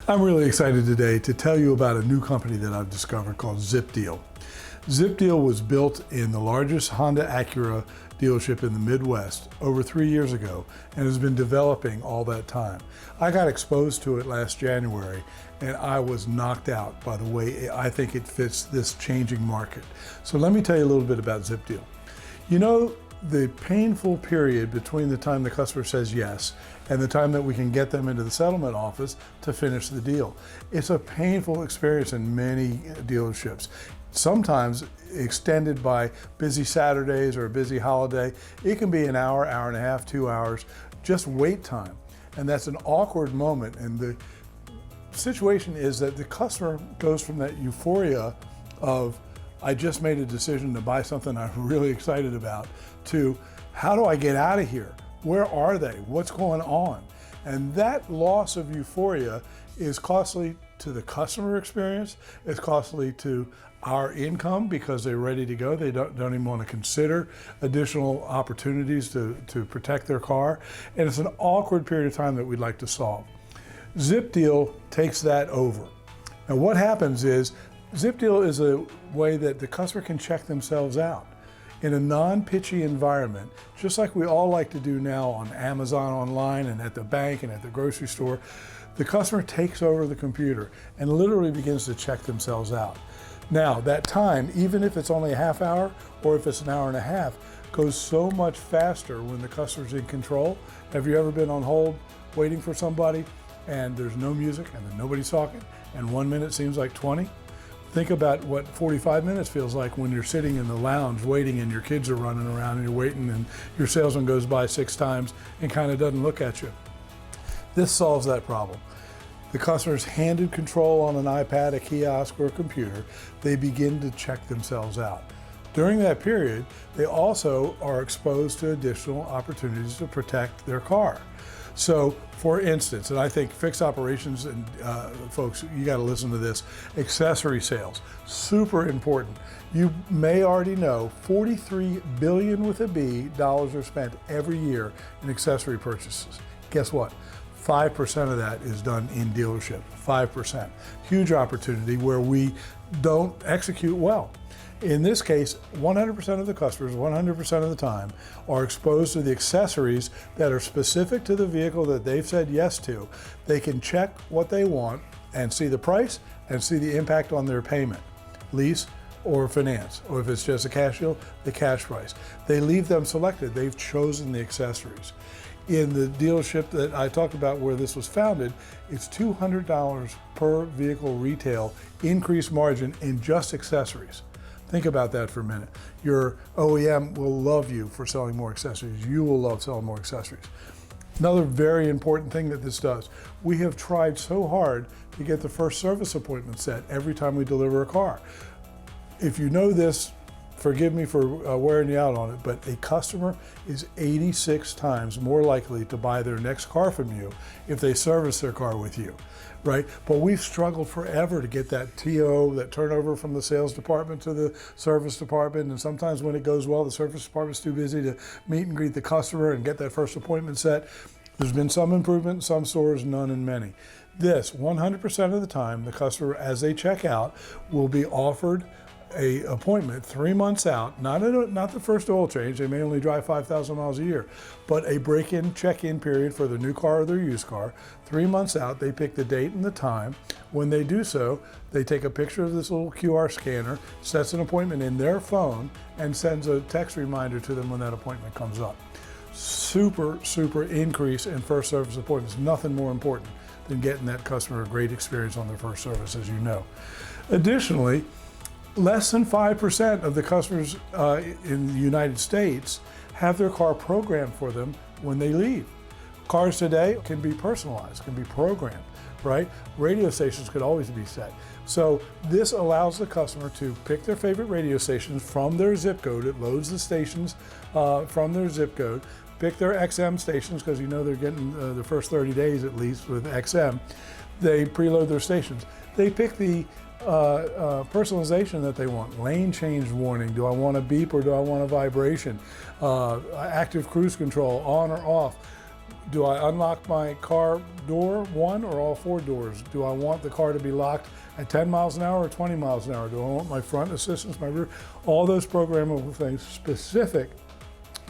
I'm really excited today to tell you about a new company that I've discovered called ZipDeal. ZipDeal was built in the largest Honda Acura dealership in the Midwest over 3 years ago and has been developing all that time. I got exposed to it last January and I was knocked out by the way I think it fits this changing market. So let me tell you a little bit about ZipDeal. You know, the painful period between the time the customer says yes and the time that we can get them into the settlement office to finish the deal. It's a painful experience in many dealerships. Sometimes extended by busy Saturdays or a busy holiday. It can be an hour, hour and a half, 2 hours, just wait time. And that's an awkward moment. And the situation is that the customer goes from that euphoria of, I just made a decision to buy something I'm really excited about, to how do I get out of here? Where are they? What's going on? And that loss of euphoria is costly to the customer experience. It's costly to our income because they're ready to go. They don't even want to consider additional opportunities to protect their car. And it's an awkward period of time that we'd like to solve. ZipDeal takes that over. Now what happens is, ZipDeal is a way that the customer can check themselves out in a non-pitchy environment, just like we all like to do now on Amazon online and at the bank and at the grocery store. The customer takes over the computer and literally begins to check themselves out. Now, that time, even if it's only a half hour or if it's an hour and a half, goes so much faster when the customer's in control. Have you ever been on hold waiting for somebody and there's no music and then nobody's talking and 1 minute seems like 20? Think about what 45 minutes feels like when you're sitting in the lounge waiting and your kids are running around and you're waiting and your salesman goes by 6 times and kind of doesn't look at you. This solves that problem. The customer's handed control on an iPad, a kiosk, or a computer. They begin to check themselves out. During that period, they also are exposed to additional opportunities to protect their car. So, for instance, and I think fixed operations, and folks, you got to listen to this, accessory sales, super important. You may already know $43 billion with a B dollars are spent every year in accessory purchases. Guess what? 5% of that is done in dealership, 5%. Huge opportunity where we don't execute well. In this case, 100% of the customers, 100% of the time, are exposed to the accessories that are specific to the vehicle that they've said yes to. They can check what they want and see the price and see the impact on their payment, lease or finance, or if it's just a cash deal, the cash price. They leave them selected. They've chosen the accessories. In the dealership that I talked about where this was founded, it's $200 per vehicle retail increased margin in just accessories. Think about that for a minute. Your OEM will love you for selling more accessories. You will love selling more accessories. Another very important thing that this does, we have tried so hard to get the first service appointment set every time we deliver a car. If you know this, forgive me for wearing you out on it, but a customer is 86 times more likely to buy their next car from you if they service their car with you, right? But we've struggled forever to get that TO, that turnover from the sales department to the service department, and sometimes when it goes well, the service department's too busy to meet and greet the customer and get that first appointment set. There's been some improvement in some stores, none in many. This, 100% of the time, the customer, as they check out, will be offered an appointment 3 months out, not the first oil change, they may only drive 5,000 miles a year, but a break-in, check-in period for their new car or their used car. 3 months out, they pick the date and the time. When they do so, they take a picture of this little QR scanner, sets an appointment in their phone, and sends a text reminder to them when that appointment comes up. Super, super increase in first service appointments. Nothing more important than getting that customer a great experience on their first service, as you know. Additionally, less than 5% of the customers in the United States have their car programmed for them when they leave. Cars today can be personalized, can be programmed, right? Radio stations could always be set. So this allows the customer to pick their favorite radio stations from their zip code. It loads the stations from their zip code, pick their XM stations, because you know they're getting the first 30 days at least with XM. They preload their stations. They pick the personalization that they want. Lane change warning. Do I want a beep or do I want a vibration? Active cruise control, on or off. Do I unlock my car door, one or all 4 doors? Do I want the car to be locked at 10 miles an hour or 20 miles an hour? Do I want my front assistance, my rear? All those programmable things specific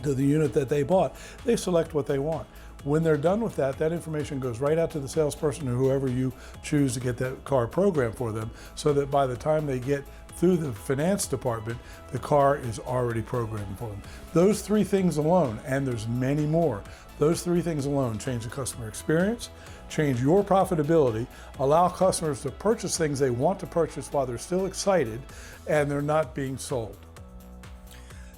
to the unit that they bought. They select what they want. When they're done with that, that information goes right out to the salesperson or whoever you choose to get that car programmed for them, so that by the time they get through the finance department, the car is already programmed for them. Those 3 things alone, and there's many more, those 3 things alone change the customer experience, change your profitability, allow customers to purchase things they want to purchase while they're still excited and they're not being sold.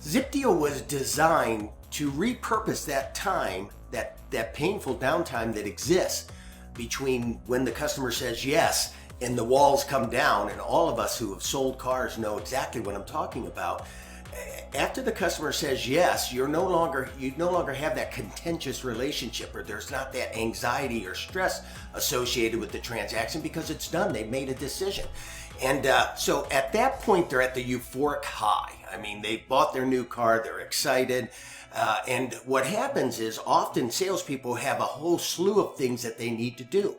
ZipDeal was designed to repurpose that time, that painful downtime that exists between when the customer says yes and the walls come down, and all of us who have sold cars know exactly what I'm talking about. After the customer says yes, you no longer have that contentious relationship, or there's not that anxiety or stress associated with the transaction because it's done. They've made a decision. And so at that point, they're at the euphoric high. I mean, they bought their new car, they're excited. And what happens is often salespeople have a whole slew of things that they need to do.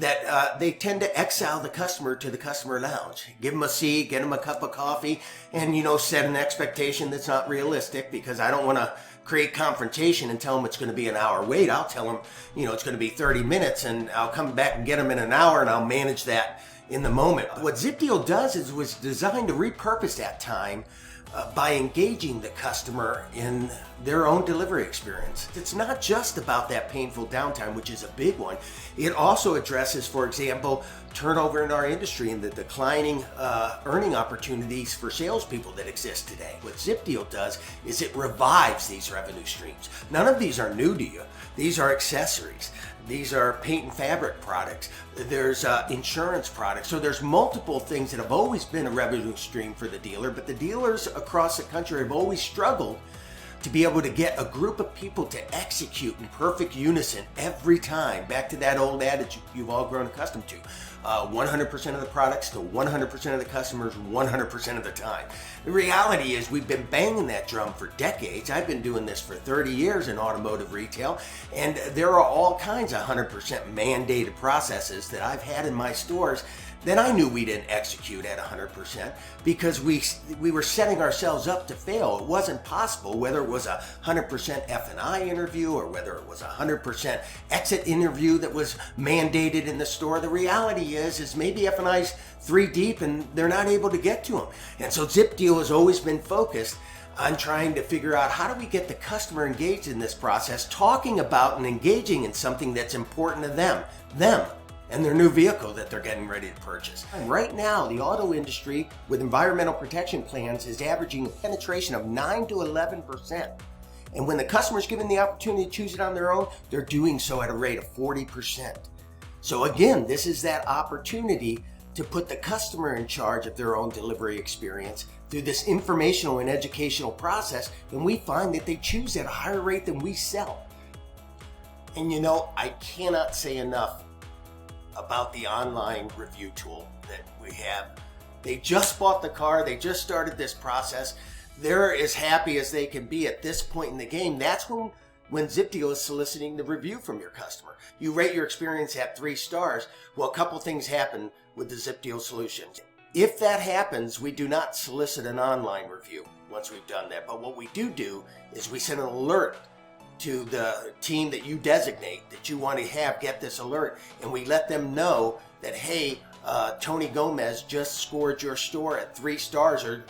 That they tend to exile the customer to the customer lounge. Give them a seat, get them a cup of coffee, and set an expectation that's not realistic, because I don't want to create confrontation and tell them it's going to be an hour wait. I'll tell them, it's going to be 30 minutes and I'll come back and get them in an hour, and I'll manage that in the moment. What ZipDeal does is was designed to repurpose that time by engaging the customer in their own delivery experience. It's not just about that painful downtime, which is a big one. It also addresses, for example, turnover in our industry and the declining earning opportunities for salespeople that exist today. What ZipDeal does is it revives these revenue streams. None of these are new to you. These are accessories. These are paint and fabric products. There's insurance products. So there's multiple things that have always been a revenue stream for the dealer, but the dealers across the country have always struggled to be able to get a group of people to execute in perfect unison every time. Back to that old adage you've all grown accustomed to. 100% of the products to 100% of the customers 100% of the time. The reality is we've been banging that drum for decades. I've been doing this for 30 years in automotive retail, and there are all kinds of 100% mandated processes that I've had in my stores that I knew we didn't execute at 100% because we were setting ourselves up to fail. It wasn't possible, whether it was a 100% F&I interview or whether it was a 100% exit interview that was mandated in the store. The reality is maybe F&I's 3 deep and they're not able to get to them. And so ZipDeal has always been focused on trying to figure out how do we get the customer engaged in this process, talking about and engaging in something that's important to them and their new vehicle that they're getting ready to purchase. And right now, the auto industry with environmental protection plans is averaging a penetration of 9 to 11%. And when the customer's given the opportunity to choose it on their own, they're doing so at a rate of 40%. So again, this is that opportunity to put the customer in charge of their own delivery experience through this informational and educational process, and we find that they choose at a higher rate than we sell. And I cannot say enough about the online review tool that we have. They just bought the car, they just started this process. They're as happy as they can be at this point in the game. That's when ZipDeal is soliciting the review from your customer. You rate your experience at 3 stars. Well, a couple things happen with the ZipDeal solution. If that happens, we do not solicit an online review once we've done that. But what we do is we send an alert to the team that you designate that you want to have get this alert, and we let them know that, hey, Tony Gomez just scored your store at 3 stars or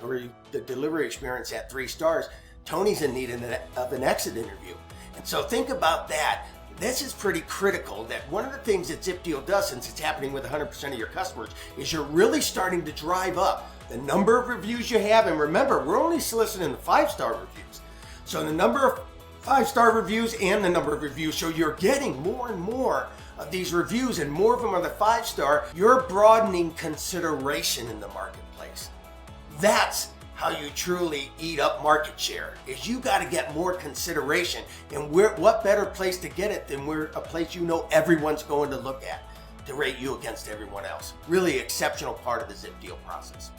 the delivery experience at 3 stars. Tony's in need of an exit interview. And so think about that. This is pretty critical, that one of the things that ZipDeal does, since it's happening with 100% of your customers, is you're really starting to drive up the number of reviews you have. And remember, we're only soliciting the 5-star reviews. So the number of 5-star reviews and the number of reviews. So you're getting more and more of these reviews, and more of them are the 5-star. You're broadening consideration in the marketplace. That's how you truly eat up market share, is you got to get more consideration. And what better place to get it than a place everyone's going to look at to rate you against everyone else. Really exceptional part of the ZipDeal process.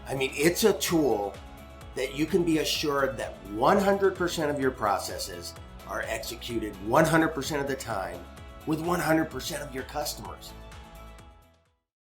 I mean, it's a tool that you can be assured that 100% of your processes are executed 100% of the time with 100% of your customers.